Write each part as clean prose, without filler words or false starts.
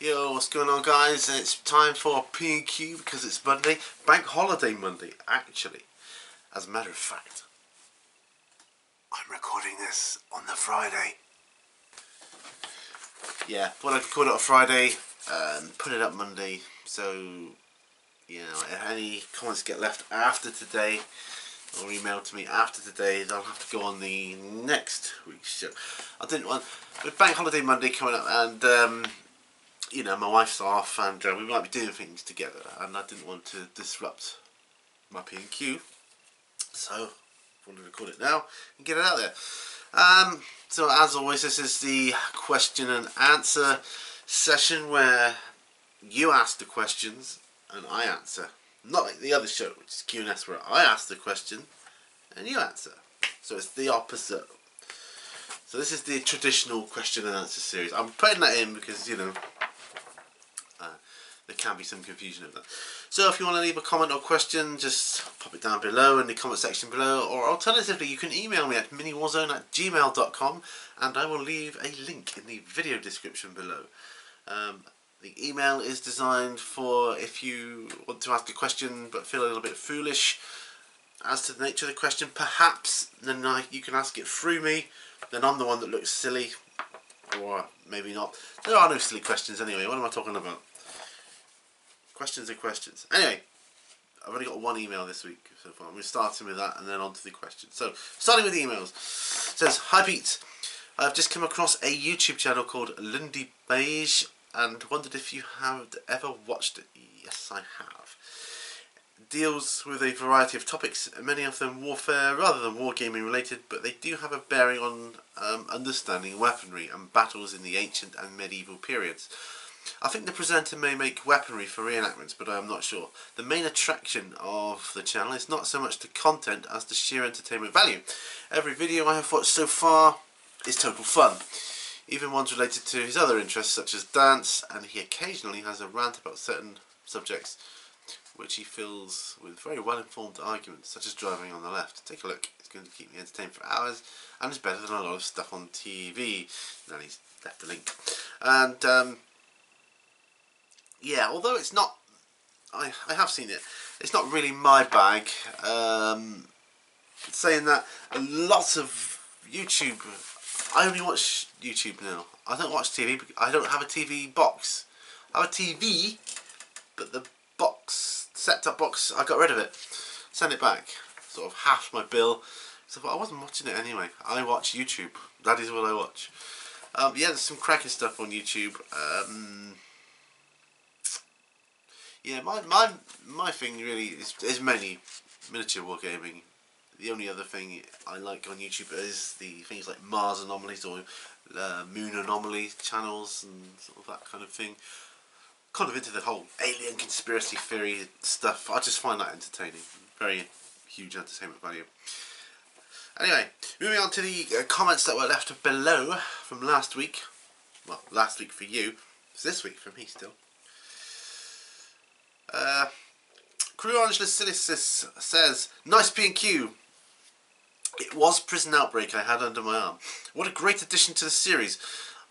Yo, what's going on, guys? It's time for P&Q because it's Monday, Bank Holiday Monday, actually. As a matter of fact, I'm recording this on the Friday. Yeah, thought I'd record it on Friday and put it up Monday, so, you know, if any comments get left after today or emailed to me after today, they'll have to go on the next week's show. I didn't want, with Bank Holiday Monday coming up, and you know, my wife's off and we might be doing things together, and I didn't want to disrupt my P&Q, so I wanted to record it now and get it out there. So as always, this is the question and answer session where you ask the questions and I answer. Not like the other show, which is Q&S, where I ask the question and you answer. So it's the opposite. So this is the traditional question and answer series. I'm putting that in because, you know, there can be some confusion of that. So if you want to leave a comment or question, just pop it down below in the comment section below, or alternatively you can email me at miniwarzone@gmail.com and I will leave a link in the video description below. The email is designed for if you want to ask a question but feel a little bit foolish as to the nature of the question, perhaps then you can ask it through me, then I'm the one that looks silly, or maybe not. There are no silly questions anyway, what am I talking about? Questions are questions. Anyway, I've only got one email this week so far. I'm starting with that and then on to the questions. So, starting with emails. It says, "Hi Pete, I've just come across a YouTube channel called Lindy Beige and wondered if you have ever watched it." Yes, I have. It deals with a variety of topics, many of them warfare rather than wargaming related, but they do have a bearing on understanding weaponry and battles in the ancient and medieval periods. I think the presenter may make weaponry for reenactments, but I am not sure. The main attraction of the channel is not so much the content as the sheer entertainment value. Every video I have watched so far is total fun, even ones related to his other interests such as dance, and he occasionally has a rant about certain subjects which he fills with very well informed arguments, such as driving on the left. Take a look, it's going to keep me entertained for hours and is better than a lot of stuff on TV. And then he's left a link. And yeah, although it's not, I have seen it, it's not really my bag. Saying that, a lot of YouTube, I only watch YouTube now. I don't watch TV because I don't have a TV box. I have a TV, but the box, set-top box, I got rid of it. Sent it back. Sort of half my bill. So I wasn't watching it anyway. I watch YouTube. That is what I watch. Yeah, there's some cracking stuff on YouTube. Yeah, my thing really is mainly miniature wargaming. The only other thing I like on YouTube is the things like Mars anomalies or moon anomaly channels and sort of that kind of thing. Kind of into the whole alien conspiracy theory stuff. I just find that entertaining. Very huge entertainment value. Anyway, moving on to the comments that were left below from last week. Well, last week for you. It's this week for me still. Crew Orange Lasilicis says, "Nice P&Q. It was Prison Outbreak I had under my arm. What a great addition to the series.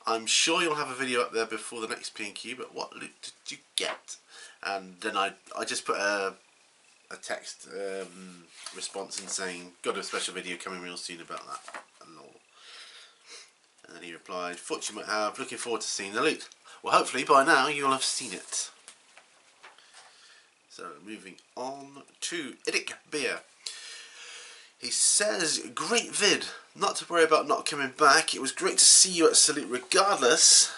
I'm sure you'll have a video up there before the next P&Q, but what loot did you get?" And then I just put a text response in saying, "Got a special video coming real soon about that." And then he replied, "Thought you might have, looking forward to seeing the loot." Well, hopefully by now you'll have seen it. So moving on to Idic Beer. He says, "Great vid. Not to worry about not coming back. It was great to see you at Salute regardless.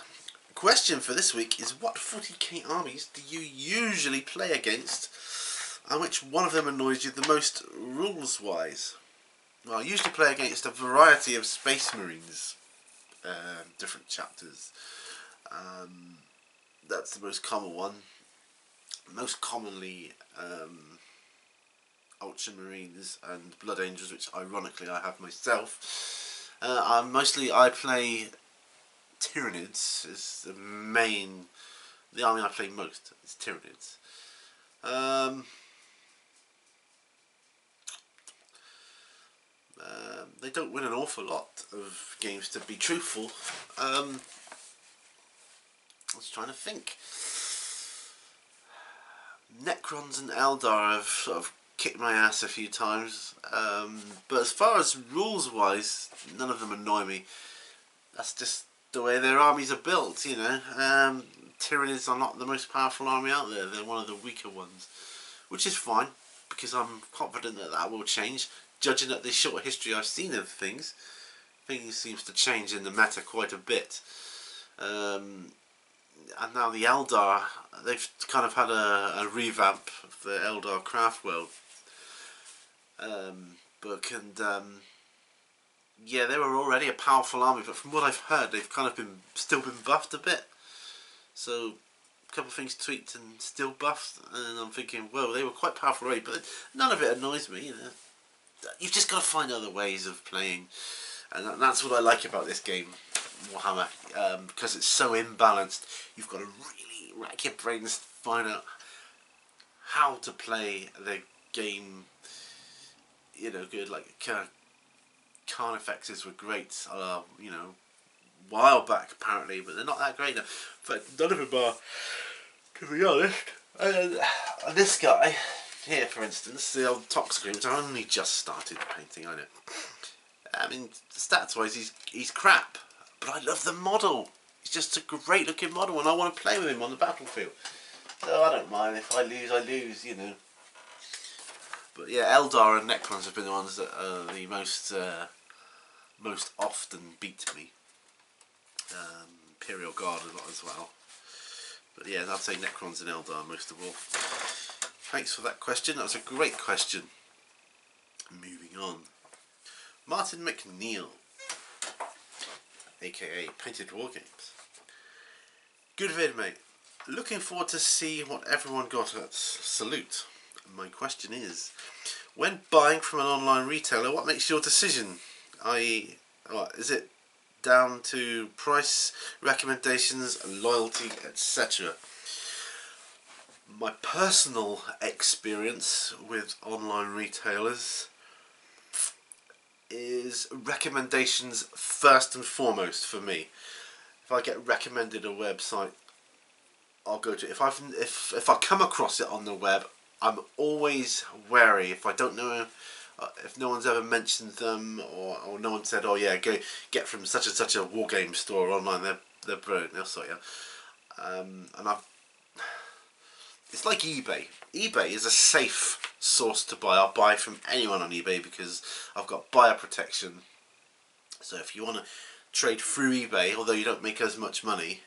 Question for this week is, what 40k armies do you usually play against, and which one of them annoys you the most rules wise?" Well, I usually play against a variety of Space Marines, different chapters. That's the most common one. Most commonly Ultramarines and Blood Angels, which ironically I have myself. I play Tyranids is the army I play most is Tyranids. They don't win an awful lot of games, to be truthful. just trying to think. Necrons and Eldar have sort of kicked my ass a few times, but as far as rules wise, none of them annoy me. That's just the way their armies are built, you know. Tyrannies are not the most powerful army out there, they're one of the weaker ones, which is fine, because I'm confident that that will change. Judging at the short history I've seen of things seems to change in the meta quite a bit. And now the Eldar, they've kind of had a revamp of the Eldar Craft World book, and yeah, they were already a powerful army, but from what I've heard, they've kind of still been buffed a bit. So a couple of things tweaked and still buffed, and I'm thinking, well, they were quite powerful already, but none of it annoys me. You know, you've just got to find other ways of playing, and that's what I like about this game, Warhammer, because it's so imbalanced. You've got to really rack your brains to find out how to play the game. You know, good, like Carnifexes were great, you know, a while back apparently, but they're not that great now. But none of them are, to be honest. And this guy here, for instance, the old Toxicroom, which I only just started painting, I know. I mean, stats wise, he's crap, but I love the model. He's just a great looking model, and I want to play with him on the battlefield. So I don't mind, if I lose, you know. But yeah, Eldar and Necrons have been the ones that are the most often beat me. Imperial Guard a lot as well. But yeah, I'd say Necrons and Eldar most of all. Thanks for that question. That was a great question. Moving on. Martin McNeil, aka Painted Wargames. Good vid, mate. Looking forward to see what everyone got at Salute. My question is, when buying from an online retailer, what makes your decision? I.e., is it down to price, recommendations, loyalty, etc.? My personal experience with online retailers is recommendations first and foremost for me. If I get recommended a website, I'll go to it. If I come across it on the web, I'm always wary. If I don't know, if no one's ever mentioned them, or no one said, oh yeah, go get from such and such a wargame store online, they're brilliant, they'll sort you out. And it's like eBay. eBay is a safe source to buy. I'll buy from anyone on eBay because I've got buyer protection. So if you want to trade through eBay, although you don't make as much money,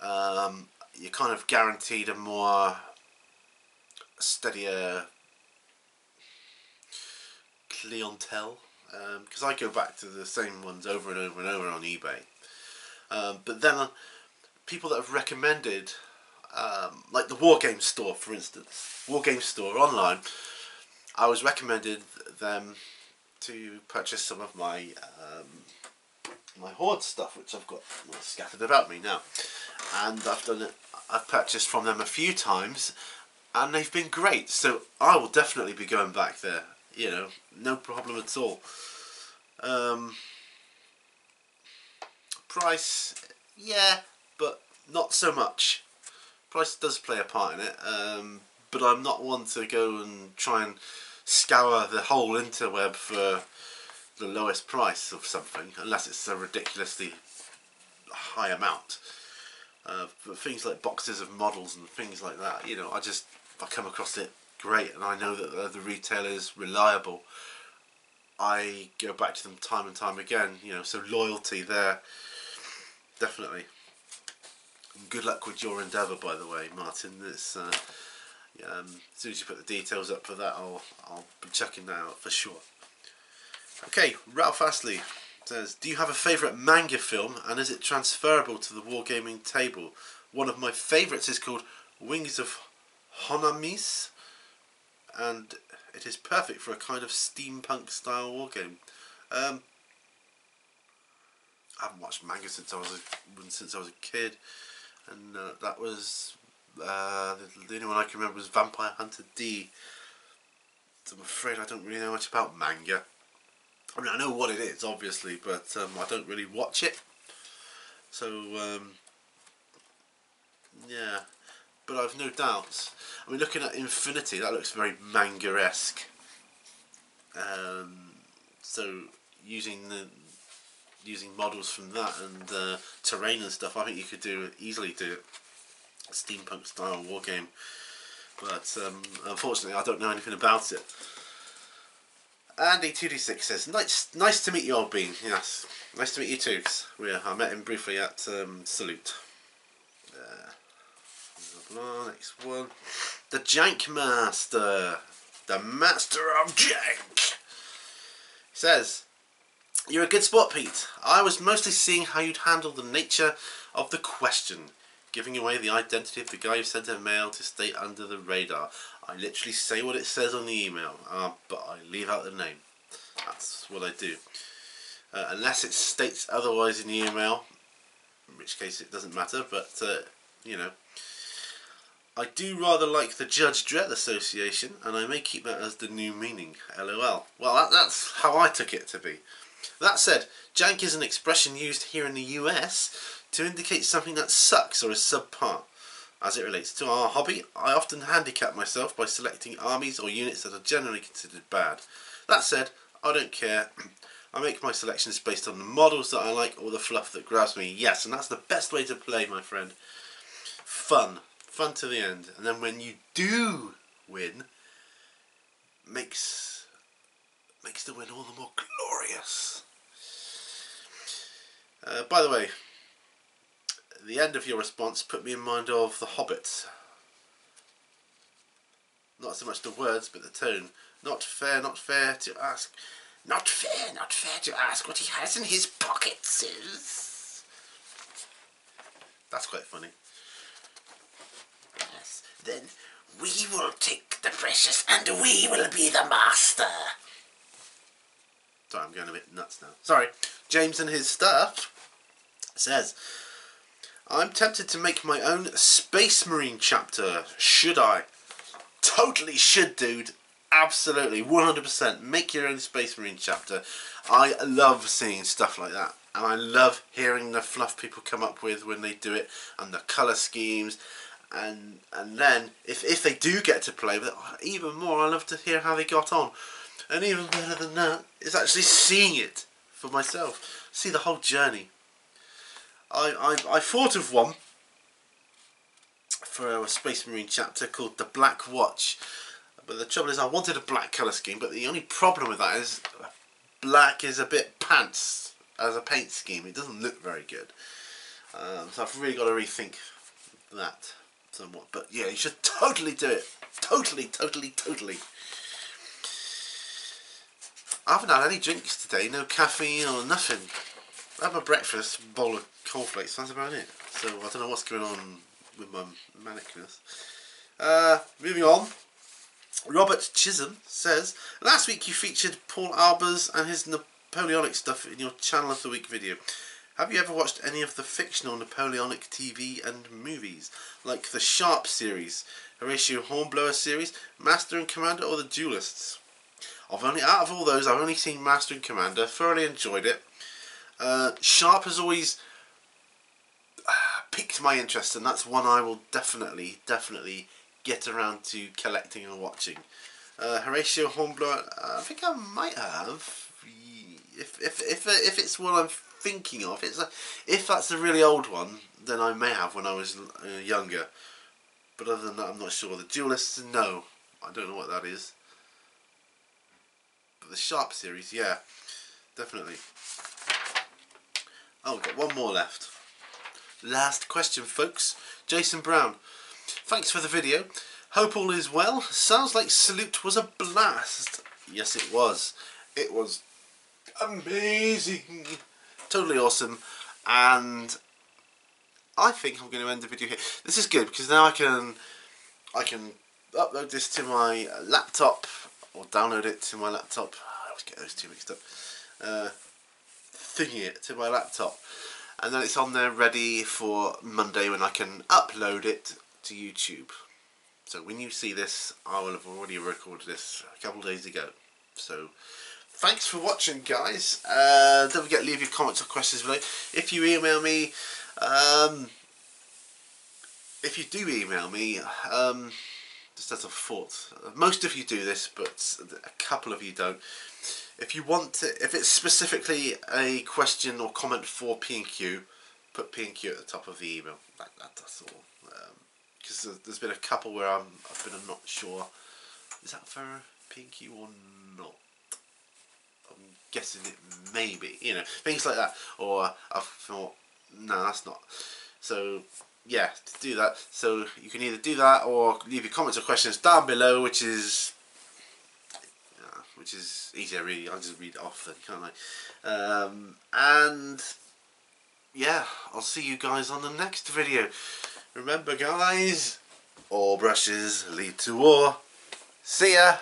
you're kind of guaranteed a more steadier clientele, because I go back to the same ones over and over and over on eBay. But then people that have recommended, like the Wargame store, for instance, Wargame store online, I was recommended them to purchase some of my my Horde stuff, which I've got scattered about me now, and I've purchased from them a few times, and they've been great, so I will definitely be going back there, you know, no problem at all. Price, yeah, but not so much. Price does play a part in it, but I'm not one to go and try and scour the whole interweb for the lowest price of something, unless it's a ridiculously high amount. But things like boxes of models and things like that, you know, if I come across it, great, and I know that the retailer is reliable, I go back to them time and time again, you know, so loyalty there, definitely. And good luck with your endeavour, by the way, Martin. It's, as soon as you put the details up for that, I'll be checking that out for sure. Okay, Ralph Astley says, do you have a favourite manga film, and is it transferable to the wargaming table? One of my favourites is called Wings of Honamis, and it is perfect for a kind of steampunk style wargame. I haven't watched manga since I was a kid, and that was the only one I can remember was Vampire Hunter D. So I'm afraid I don't really know much about manga. I mean, I know what it is, obviously, but I don't really watch it. So Yeah, but I've no doubts. I mean, looking at Infinity, that looks very manga-esque. So using models from that and terrain and stuff, I think you could easily do a steampunk style war game. But unfortunately, I don't know anything about it. Andy2D6 says, nice to meet you, old bean. Yes, nice to meet you too. I met him briefly at Salute. Next one, the Jank Master, the Master of Jank. He says, "You're a good sport, Pete. I was mostly seeing how you'd handle the nature of the question, giving away the identity of the guy who sent a mail to stay under the radar. I literally say what it says on the email, but I leave out the name. That's what I do. Unless it states otherwise in the email, in which case it doesn't matter, but, you know. I do rather like the Judge Dredd Association, and I may keep that as the new meaning, LOL. Well, that's how I took it to be. That said, jank is an expression used here in the US to indicate something that sucks or is subpar. As it relates to our hobby, I often handicap myself by selecting armies or units that are generally considered bad. That said, I don't care. I make my selections based on the models that I like or the fluff that grabs me. Yes, and that's the best way to play, my friend. Fun to the end. And then when you do win, makes the win all the more glorious. By the way, the end of your response put me in mind of The Hobbit. Not so much the words, but the tone. Not fair to ask. Not fair to ask what he has in his pockets. That's quite funny. Yes, then we will take the precious and we will be the master. Sorry, I'm going a bit nuts now. Sorry. James and his stuff says, I'm tempted to make my own Space Marine chapter. Should I? Totally should, dude. Absolutely. 100%. Make your own Space Marine chapter. I love seeing stuff like that. And I love hearing the fluff people come up with when they do it. And the colour schemes. And then, if they do get to play with it, even more, I love to hear how they got on. And even better than that is actually seeing it for myself. See the whole journey. I thought of one for a Space Marine chapter called The Black Watch. But the trouble is I wanted a black colour scheme, but the only problem with that is black is a bit pants as a paint scheme. It doesn't look very good. So I've really got to rethink that somewhat. But yeah, you should totally do it. Totally. I haven't had any drinks today, no caffeine or nothing. I had my breakfast, bowl of cornflakes, that's about it. So I don't know what's going on with my manicness. Moving on. Robert Chisholm says, last week you featured Paul Albers and his Napoleonic stuff in your Channel of the Week video. Have you ever watched any of the fictional Napoleonic TV and movies, like the Sharp series, Horatio Hornblower series, Master and Commander, or the Duelists? Out of all those, I've only seen Master and Commander, thoroughly enjoyed it. Sharp has always piqued my interest, and that's one I will definitely get around to collecting and watching. Horatio Hornblower, I think I might have. If it's what I'm thinking of, if that's a really old one, then I may have when I was younger. But other than that, I'm not sure. The Duelists, no, I don't know what that is. But the Sharp series, yeah, definitely. Oh, we've got one more left. Last question, folks. Jason Brown. Thanks for the video. Hope all is well. Sounds like Salute was a blast. Yes, it was. It was amazing. Totally awesome. And I think I'm going to end the video here. This is good because now I can upload this to my laptop or download it to my laptop. I always get those two mixed up. Thingy it to my laptop. And then it's on there ready for Monday when I can upload it to YouTube. So when you see this, I will have already recorded this a couple of days ago. So thanks for watching, guys. Don't forget to leave your comments or questions below. If you email me, if you do email me, just as a thought, most of you do this, but a couple of you don't. If you want to, if it's specifically a question or comment for P&Q, put P&Q at the top of the email. That's all. Because there's been a couple where I've been not sure. Is that for P&Q or not? I'm guessing it may be. You know, things like that. Or I've thought, no, that's not. So yeah, to do that. So you can either do that or leave your comments or questions down below, which is easier really. I'll just read it off then, can't I? And yeah, I'll see you guys on the next video. Remember guys, all brushes lead to war. See ya!